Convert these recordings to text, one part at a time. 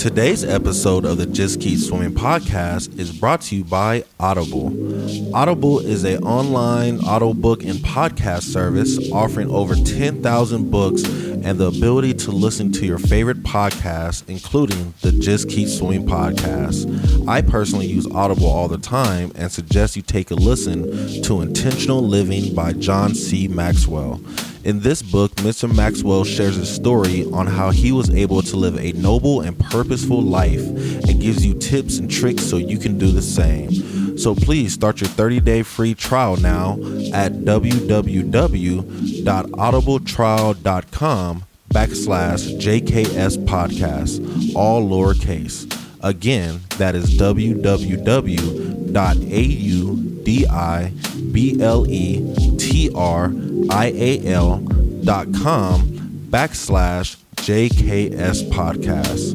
Today's episode of the Just Keep Swimming podcast is brought to you by Audible. Audible is an online audiobook and podcast service offering over 10,000 books and the ability to listen to your favorite podcasts, including the Just Keep Swimming podcast. I personally use Audible all the time and suggest you take a listen to Intentional Living by John C. Maxwell. In this book, Mr. Maxwell shares his story on how he was able to live a noble and purposeful life and gives you tips and tricks so you can do the same. So please start your 30-day free trial now at www.audibletrial.com/JKS podcast, all lowercase. Again, that is www.audibletrial.com/JKS podcast.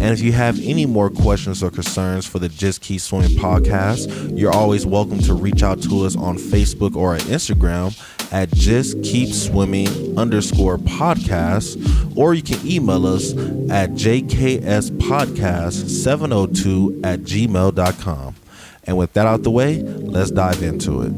And if you have any more questions or concerns for the Just Keep Swimming podcast, you're always welcome to reach out to us on Facebook or at Instagram at justkeepswimming_podcast, or you can email us at jkspodcast702@gmail.com. And with that out the way, let's dive into it.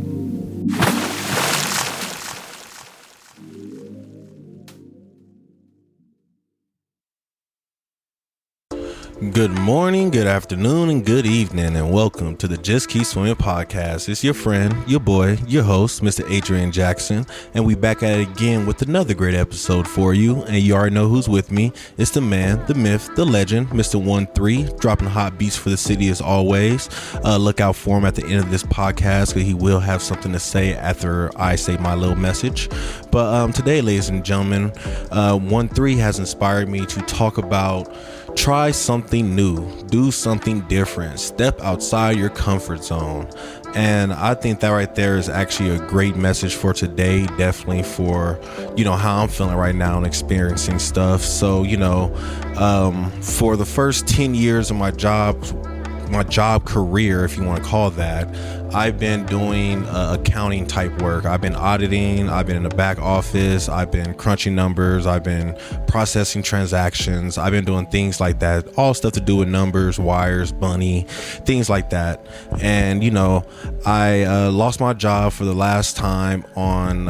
Good morning, good afternoon, and good evening, and welcome to the Just Keep Swimming podcast. It's your friend, your boy, your host, Mr. Adrian Jackson, and we back at it again with another great episode for you. And you already know who's with me. It's the man, the myth, the legend, Mr. 13, dropping hot beats for the city as always. Look out for him at the end of this podcast, because he will have something to say after I say my little message. But today, ladies and gentlemen, 13 has inspired me to talk about try something new, do something different, step outside your comfort zone. And I think that right there is actually a great message for today, definitely for, how I'm feeling right now and experiencing stuff. So, for the first 10 years of my job career, if you want to call that, I've been doing accounting type work. I've been auditing, I've been in the back office, I've been crunching numbers, I've been processing transactions, I've been doing things like that, all stuff to do with numbers, wires, money, things like that. And I lost my job for the last time on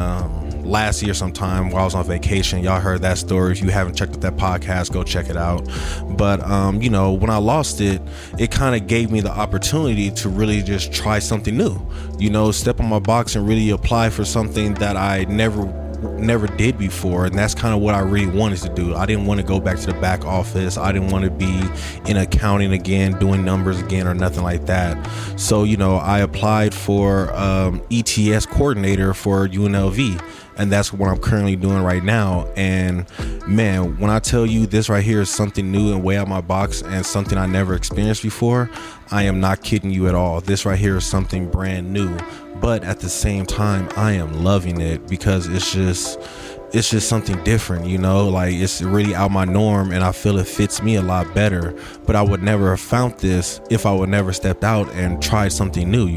last year sometime while I was on vacation. Y'all heard that story. If you haven't checked out that podcast, go check it out. But when I lost it, it kind of gave me the opportunity to really just try something new, step on my box and really apply for something that I never did before. And that's kind of what I really wanted to do. I didn't want to go back to the back office. I didn't want to be in accounting again, doing numbers again, or nothing like that. So I applied for ETS coordinator for UNLV, and that's what I'm currently doing right now. And man, when I tell you this right here is something new and way out of my box and something I never experienced before, I am not kidding you at all. This right here is something brand new, but at the same time, I am loving it because it's just something different, like it's really out my norm, and I feel it fits me a lot better. But I would never have found this if I would never stepped out and tried something new,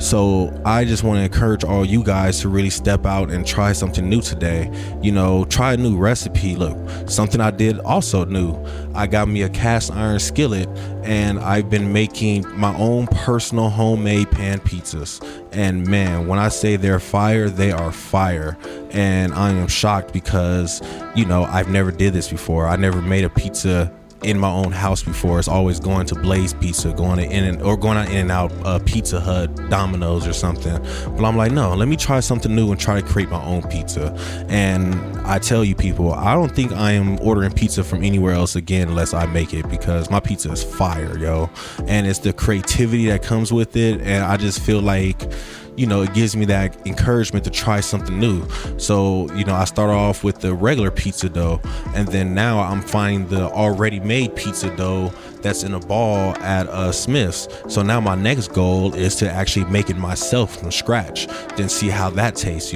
So I just want to encourage all you guys to really step out and try something new today. Try a new recipe. Look, something I did also new. I got me a cast iron skillet, and I've been making my own personal homemade pan pizzas. And man, when I say they're fire, they are fire. And I am shocked because, I've never did this before. I never made a pizza in my own house before. It's always going to Blaze Pizza, going out In-N-Out, Pizza Hut, Domino's or something. But I'm like, no, let me try something new and try to create my own pizza. And I tell you people, I don't think I am ordering pizza from anywhere else again unless I make it, because my pizza is fire, yo. And it's the creativity that comes with it. And I just feel like, it gives me that encouragement to try something new. So, I start off with the regular pizza dough, and then now I'm finding the already made pizza dough that's in a ball at Smith's. So now my next goal is to actually make it myself from scratch, then see how that tastes,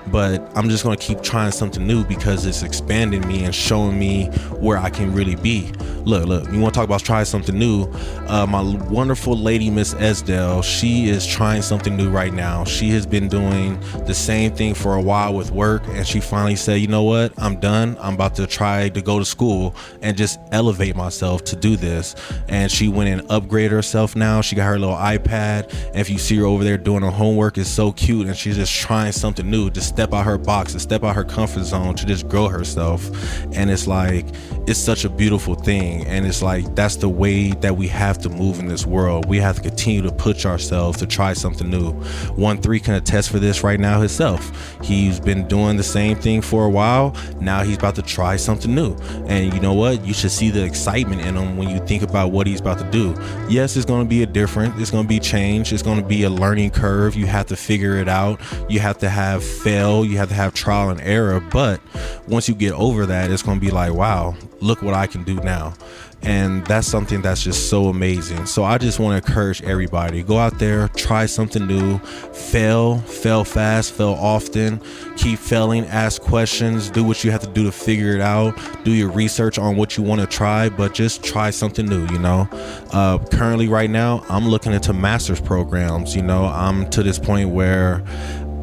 But I'm just going to keep trying something new because it's expanding me and showing me where I can really be. Look, you want to talk about try something new? My wonderful lady, Miss Esdell, she is trying something new right now. She has been doing the same thing for a while with work, and she finally said, you know what, I'm done. I'm about to try to go to school and just elevate myself to do this. And she went and upgraded herself now. She got her little iPad, and if you see her over there doing her homework, it's so cute, and she's just trying something new, to step out her box, to step out her comfort zone, to just grow herself. And it's like, it's such a beautiful thing. And it's like, that's the way that we have to move in this world. We have to continue to push ourselves to try something new. 1-3 can attest for this right now himself. He's been doing the same thing for a while. Now he's about to try something new. And you know what? You should see the excitement in him when you think about what he's about to do. Yes, it's going to be it's going to be change. It's going to be a learning curve. You have to figure it out. You have to have fail. You have to have trial and error. But once you get over that, it's going to be like, wow, look what I can do now. And that's something that's just so amazing. So I just want to encourage everybody, go out there, try something new, fail fast, fail often, keep failing, ask questions, do what you have to do to figure it out, do your research on what you want to try, but just try something new. Currently right now, I'm looking into master's programs. I'm to this point where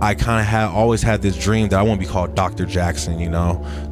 I kind of always had this dream that I want to be called Dr. Jackson,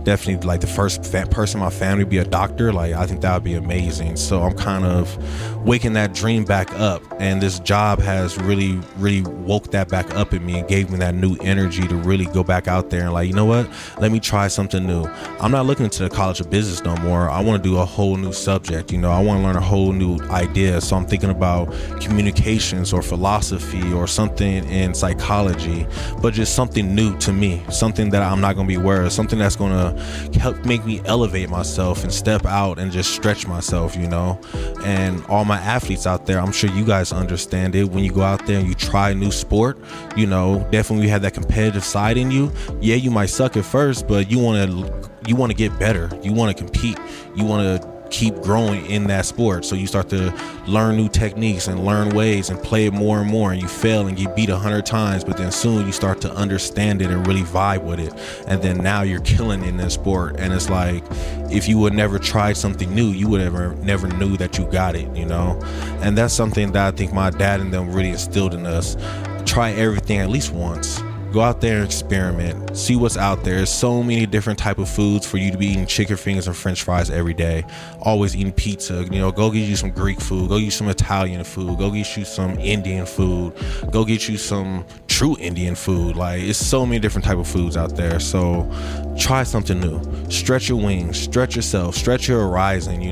definitely like the first person in my family to be a doctor. Like, I think that would be amazing. So I'm kind of waking that dream back up, and this job has really, really woke that back up in me and gave me that new energy to really go back out there and like, you know what, let me try something new. I'm not looking into the College of Business no more. I want to do a whole new subject. I want to learn a whole new idea. So I'm thinking about communications or philosophy or something in psychology, but just something new to me, something that I'm not going to be aware of, something that's going to help make me elevate myself and step out and just stretch myself, and all my athletes out there, I'm sure you guys understand it. When you go out there and you try a new sport, definitely you have that competitive side in you. Yeah, you might suck at first, but you want to get better. You want to compete. You want to keep growing in that sport. So you start to learn new techniques and learn ways and play it more and more, and you fail and get beat 100 times, but then soon you start to understand it and really vibe with it, and then now you're killing in this sport. And it's like, if you would never tried something new, you would never knew that you got it, and that's something that I think my dad and them really instilled in us. Try everything at least once. Go out there and experiment. See what's out there. There's so many different type of foods for you to be eating chicken fingers and french fries every day. Always eating pizza. Go get you some Greek food. Go get you some Italian food. Go get you some Indian food. Go get you some true Indian food. Like, it's so many different type of foods out there. So try something new. Stretch your wings. Stretch yourself. Stretch your horizon.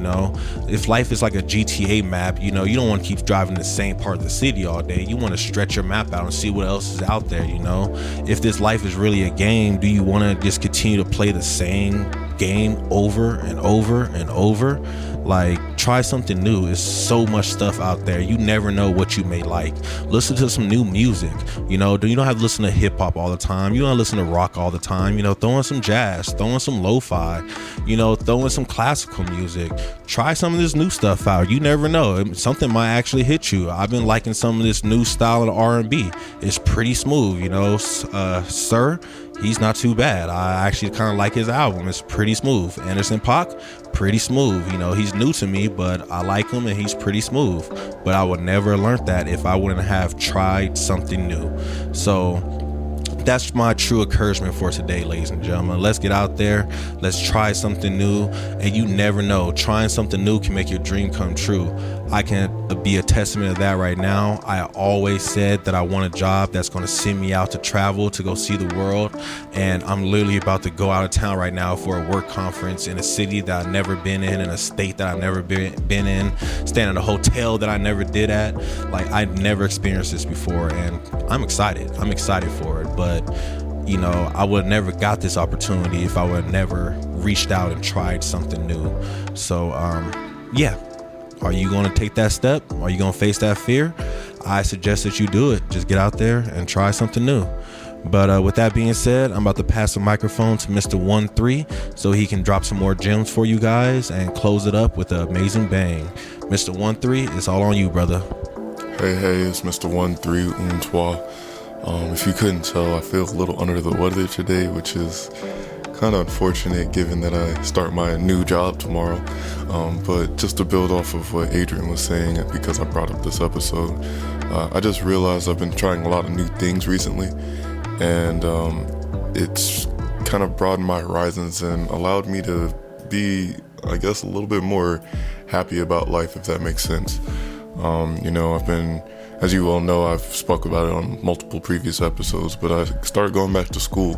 If life is like a GTA map, you don't want to keep driving the same part of the city all day. You want to stretch your map out and see what else is out there. If this life is really a game, do you want to just continue to play the same game over and over and over? Like, try something new. There's so much stuff out there. You never know what you may like. Listen to some new music. You don't have to listen to hip hop all the time. You don't listen to rock all the time. Throw in some jazz, throw in some lo-fi, throw in some classical music. Try some of this new stuff out. You never know. Something might actually hit you. I've been liking some of this new style of R&B. It's pretty smooth, Sir, he's not too bad. I actually kind of like his album. It's pretty smooth. Anderson .Paak, pretty smooth. He's new to me, but I like him and he's pretty smooth. But I would never have learned that if I wouldn't have tried something new. So that's my true encouragement for today, ladies and gentlemen. Let's get out there. Let's try something new. And you never know. Trying something new can make your dream come true. I can be a testament of that right now. I always said that I want a job that's going to send me out to travel, to go see the world. And I'm literally about to go out of town right now for a work conference in a city that I've never been in a state that I've never been in, staying in a hotel that I never did at. Like, I'd never experienced this before, and I'm excited. I'm excited for it. But I would have never got this opportunity if I would have never reached out and tried something new. So, yeah. Are you going to take that step? Are you going to face that fear? I suggest that you do it. Just get out there and try something new. But with that being said, I'm about to pass the microphone to Mr. 1-3 so he can drop some more gems for you guys and close it up with an amazing bang. Mr. 1-3, it's all on you, brother. Hey, it's Mr. 1-3 Untois. If you couldn't tell, I feel a little under the weather today, which is kind of unfortunate given that I start my new job tomorrow. But just to build off of what Adrian was saying, because I brought up this episode, I just realized I've been trying a lot of new things recently, and it's kind of broadened my horizons and allowed me to be, I guess, a little bit more happy about life, if that makes sense. I've been, as you all know, I've spoke about it on multiple previous episodes, but I started going back to school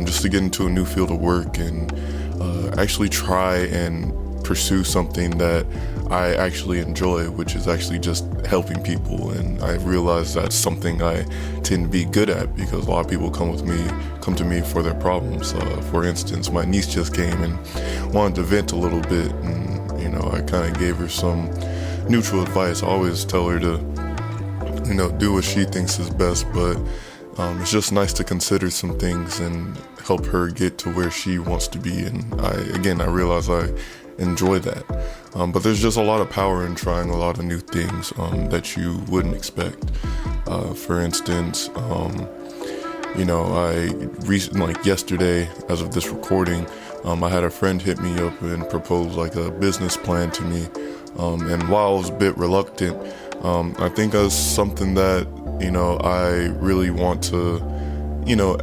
just to get into a new field of work and actually try and pursue something that I actually enjoy, which is actually just helping people. And I realized that's something I tend to be good at, because a lot of people come to me for their problems. For instance, my niece just came and wanted to vent a little bit, and I kind of gave her some neutral advice. I always tell her to do what she thinks is best, but it's just nice to consider some things and help her get to where she wants to be. And I realize I enjoy that. But there's just a lot of power in trying a lot of new things that you wouldn't expect. For instance, like yesterday, as of this recording, I had a friend hit me up and propose like a business plan to me. And while I was a bit reluctant, I think that's something that, I really want to,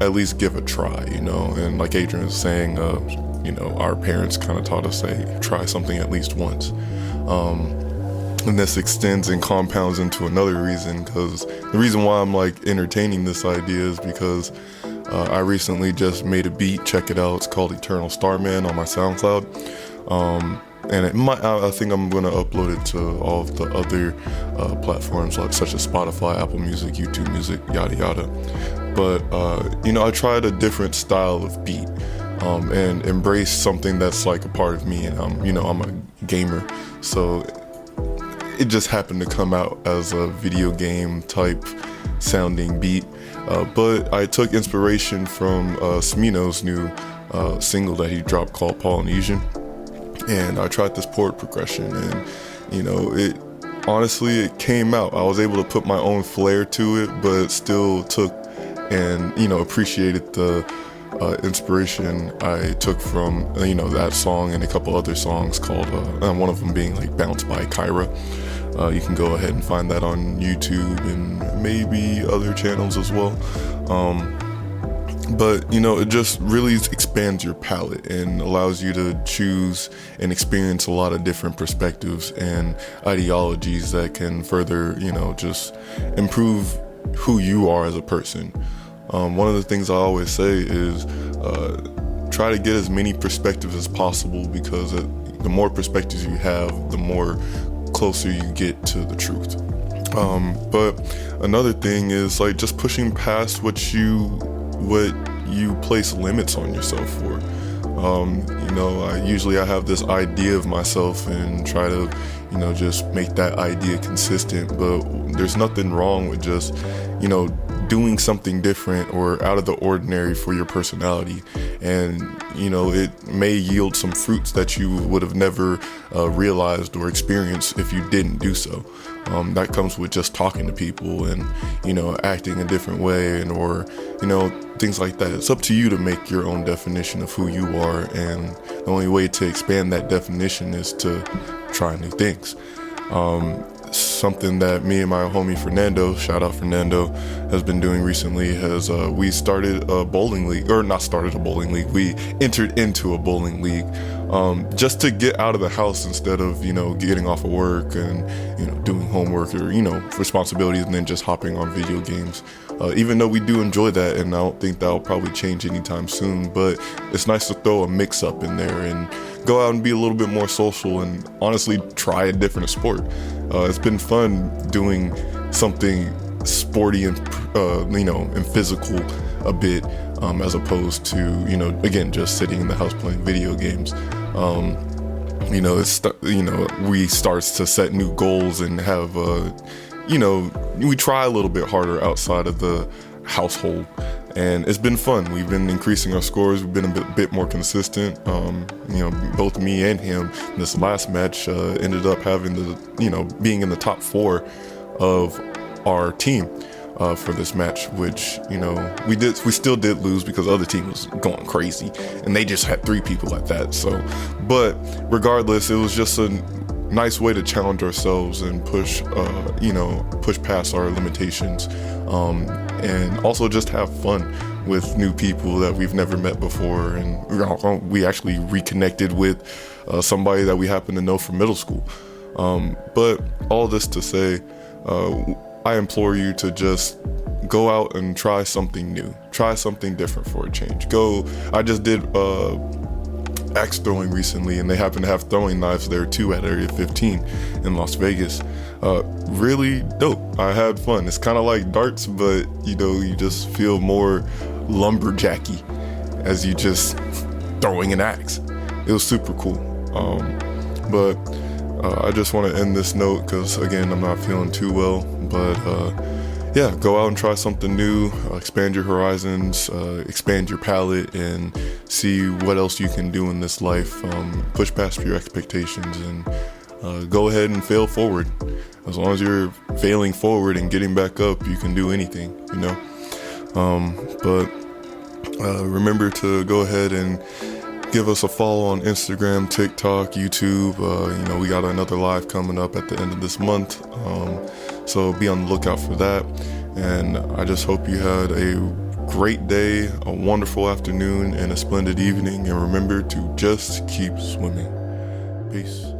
at least give a try, and like Adrian was saying, our parents kind of taught us, try something at least once. And this extends and compounds into another reason, because the reason why I'm like entertaining this idea is because I recently just made a beat. Check it out. It's called Eternal Starman on my SoundCloud. And I think I'm going to upload it to all of the other platforms, such as Spotify, Apple Music, YouTube Music, yada yada. But I tried a different style of beat and embraced something that's like a part of me. And I'm a gamer, so it just happened to come out as a video game type sounding beat. But I took inspiration from Smino's new single that he dropped called Polynesian. And I tried this chord progression, and it came out. I was able to put my own flair to it, but still took and appreciated the inspiration I took from that song and a couple other songs called one of them being like Bounce by Kyra. You can go ahead and find that on YouTube and maybe other channels as well. But it just really expands your palette and allows you to choose and experience a lot of different perspectives and ideologies that can further, just improve who you are as a person. One of the things I always say is try to get as many perspectives as possible, because the more perspectives you have, the more closer you get to the truth. But another thing is like just pushing past what you place limits on yourself for. I have this idea of myself and try to, just make that idea consistent, but there's nothing wrong with just, doing something different or out of the ordinary for your personality. And, it may yield some fruits that you would have never realized or experienced if you didn't do so. That comes with just talking to people and, acting a different way or things like that. It's up to you to make your own definition of who you are. And the only way to expand that definition is to try new things. Something that me and my homie Fernando, shout out Fernando, has been doing recently we started a bowling league, or not started a bowling league, we entered into a bowling league just to get out of the house instead of getting off of work and doing homework or responsibilities and then just hopping on video games. Even though we do enjoy that, and I don't think that'll probably change anytime soon, but it's nice to throw a mix up in there and go out and be a little bit more social and honestly try a different sport. It's been fun doing something sporty and and physical a bit, as opposed to again just sitting in the house playing video games. We starts to set new goals and have we try a little bit harder outside of the household, and it's been fun. We've been increasing our scores. We've been a bit more consistent. Both me and him in this last match ended up having being in the top 4 of our team. for this match, which, we still did lose because the other team was going crazy and they just had 3 people at that. So, but regardless, it was just a nice way to challenge ourselves and push past our limitations, and also just have fun with new people that we've never met before. And we actually reconnected with somebody that we happen to know from middle school. But all this to say, I implore you to just go out and try something new, try something different for a change. I just did axe throwing recently, and they happen to have throwing knives there too at Area 15 in Las Vegas. Really dope. I had fun. It's kind of like darts, but you just feel more lumberjacky as you just throwing an axe. It was super cool. But I just want to end this note because, again, I'm not feeling too well. But yeah, go out and try something new, expand your horizons, expand your palate, and see what else you can do in this life. Push past your expectations and go ahead and fail forward. As long as you're failing forward and getting back up, you can do anything, But remember to go ahead and give us a follow on Instagram, TikTok, YouTube. We got another live coming up at the end of this month. So be on the lookout for that. And I just hope you had a great day, a wonderful afternoon, and a splendid evening. And remember to just keep swimming. Peace.